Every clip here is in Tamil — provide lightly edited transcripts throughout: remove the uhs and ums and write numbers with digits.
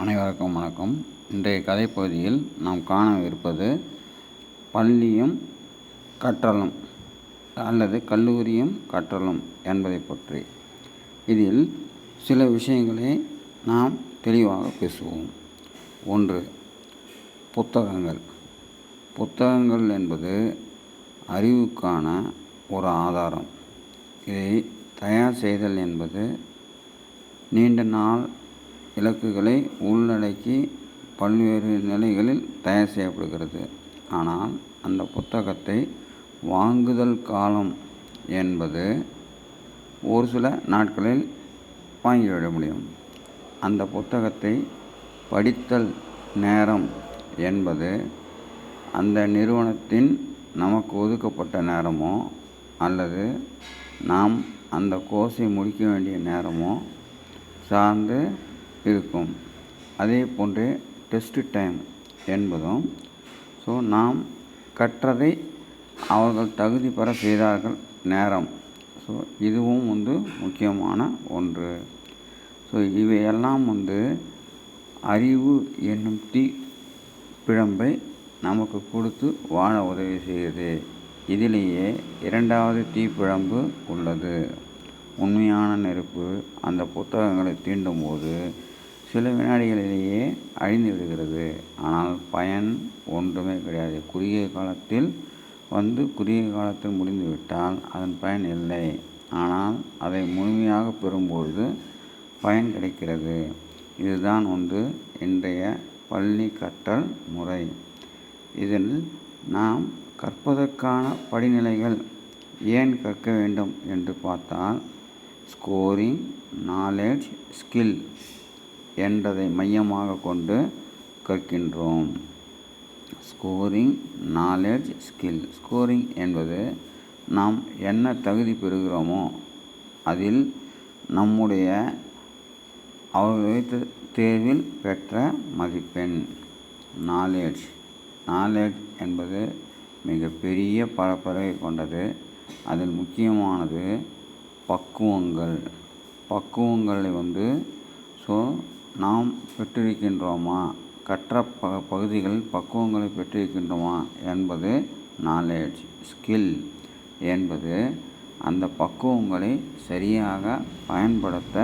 அனைவருக்கும் வணக்கம். இன்றைய கதைப்பகுதியில் நாம் காணவிருப்பது பள்ளியும் கற்றலும் அல்லது கல்லூரியும் கற்றலும் என்பதை பற்றி. இதில் சில விஷயங்களை நாம் தெளிவாக பேசுவோம். 1. புத்தகங்கள் என்பது அறிவுக்கான ஒரு ஆதாரம். இதை தயார் செய்தல் என்பது நீண்ட நாள் இலக்குகளை உள்ளடக்கி பல்வேறு நிலைகளில் தயார் செய்யப்படுகிறது. ஆனால் அந்த புத்தகத்தை வாங்குதல் காலம் என்பது ஒரு சில நாட்களில் வாங்கிவிட முடியும். அந்த புத்தகத்தை படித்தல் நேரம் என்பது அந்த நிறுவனத்தின் நமக்கு ஒதுக்கப்பட்ட நேரமோ அல்லது நாம் அந்த கோர்ஸை முடிக்க வேண்டிய நேரமோ சார்ந்து இருக்கும். அதே போன்று டெஸ்ட் டைம் என்பதும் நாம் கற்றதை அவர்கள் தகுதி பெற செய்தார்கள் நேரம். இதுவும் முக்கியமான ஒன்று. இவையெல்லாம் அறிவு என்னும் பிழம்பை நமக்கு கொடுத்து வாழ உதவி செய்யுது. இதிலேயே இரண்டாவது தீப்பிழம்பு உள்ளது. உண்மையான நெருப்பு அந்த புத்தகங்களை தீண்டும் போது சில வினாடிகளிலேயே அழிந்து விடுகிறது. ஆனால் பயன் ஒன்றுமே கிடையாது. குறுகிய காலத்தில் முடிந்துவிட்டால் அதன் பயன் இல்லை. ஆனால் அதை முழுமையாக பெறும்பொழுது பயன் கிடைக்கிறது. இதுதான் இன்றைய பள்ளி கற்றல் முறை. இதில் நாம் கற்பதற்கான படிநிலைகள் ஏன் கற்க வேண்டும் என்று பார்த்தால், ஸ்கோரிங், நாலேஜ், ஸ்கில் என்றதை மையமாக கொண்டு கற்கின்றோம். Scoring, knowledge, skill. ஸ்கோரிங் என்பது நாம் என்ன தகுதி பெறுகிறோமோ அதில் நம்முடைய அவர்கள் தேர்வில் பெற்ற மதிப்பெண். நாலேஜ் என்பது மிகப்பெரிய பரப்பரவை கொண்டது. அதில் முக்கியமானது பக்குவங்களை நாம் பெற்றிருக்கின்றோமா, கற்ற பகுதிகளில் பக்குவங்களை பெற்றிருக்கின்றோமா என்பது நாலேஜ். ஸ்கில் என்பது அந்த பக்குவங்களை சரியாக பயன்படுத்த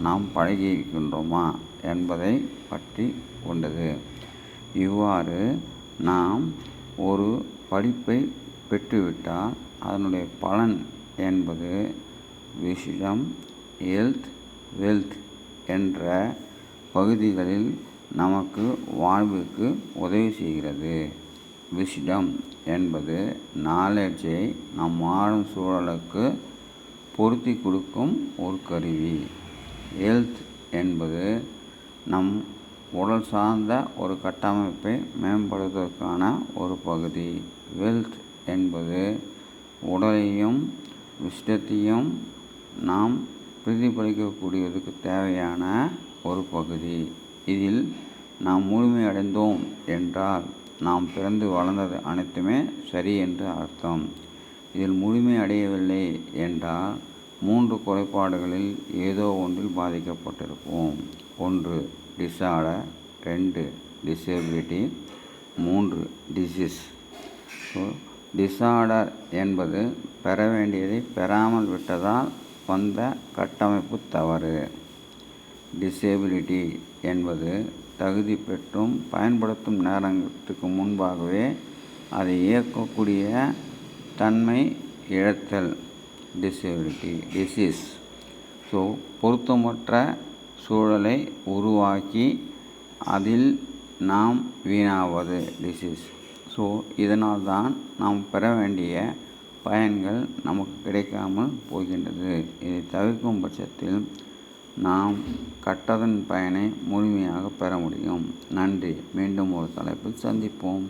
நாம் பழகியிருக்கின்றோமா என்பதை பற்றி கொண்டது. இவ்வாறு நாம் ஒரு படிப்பை பெற்றுவிட்டால் அதனுடைய பலன் என்பது விஸ்டம், ஹெல்த், வெல்த் என்ற பகுதிகளில் நமக்கு வாழ்வுக்கு உதவி செய்கிறது. விஸ்டம் என்பது நாலேஜை நம் வாழும் சூழலுக்கு பொருத்தி கொடுக்கும் ஒரு கருவி. ஹெல்த் என்பது நம் உடல் சார்ந்த ஒரு கட்டமைப்பை மேம்படுத்துவதற்கான ஒரு பகுதி. வெல்த் என்பது உடலையும் விஸ்டத்தையும் நாம் பிரதிபலிக்கக்கூடியதுக்கு தேவையான ஒரு பகுதி. இதில் நாம் முழுமை அடைந்தோம் என்றால் நாம் பிறந்து வளர்ந்தது அனைத்துமே சரி என்று அர்த்தம். இதில் முழுமை அடையவில்லை என்றால் 3 குறைபாடுகளில் ஏதோ ஒன்றில் பாதிக்கப்பட்டிருப்போம். 1 டிஸார்டர், 2 டிசேபிலிட்டி, 3 டிசீஸ். டிஸார்டர் என்பது பெற வேண்டியதை பெறாமல் விட்டதால் வந்த கட்டமைப்பு தவறு. டிசேபிலிட்டி என்பது தகுதி பெற்றும் பயன்படுத்தும் நேரத்துக்கு முன்பாகவே அதை இயக்கக்கூடிய தன்மை இழத்தல் டிசேபிலிட்டி. டிசீஸ் பொருத்தமற்ற சூழலை உருவாக்கி அதில் நாம் வீணாவது டிசீஸ். இதனால் தான் நாம் பெற வேண்டிய பயன்கள் நமக்கு கிடைக்காமல் போகின்றது. இதை தவிர்க்கும் பட்சத்தில் நாம் கற்றதன் பயனை முழுமையாக பெற முடியும். நன்றி. மீண்டும் ஒரு தலைப்பில் சந்திப்போம்.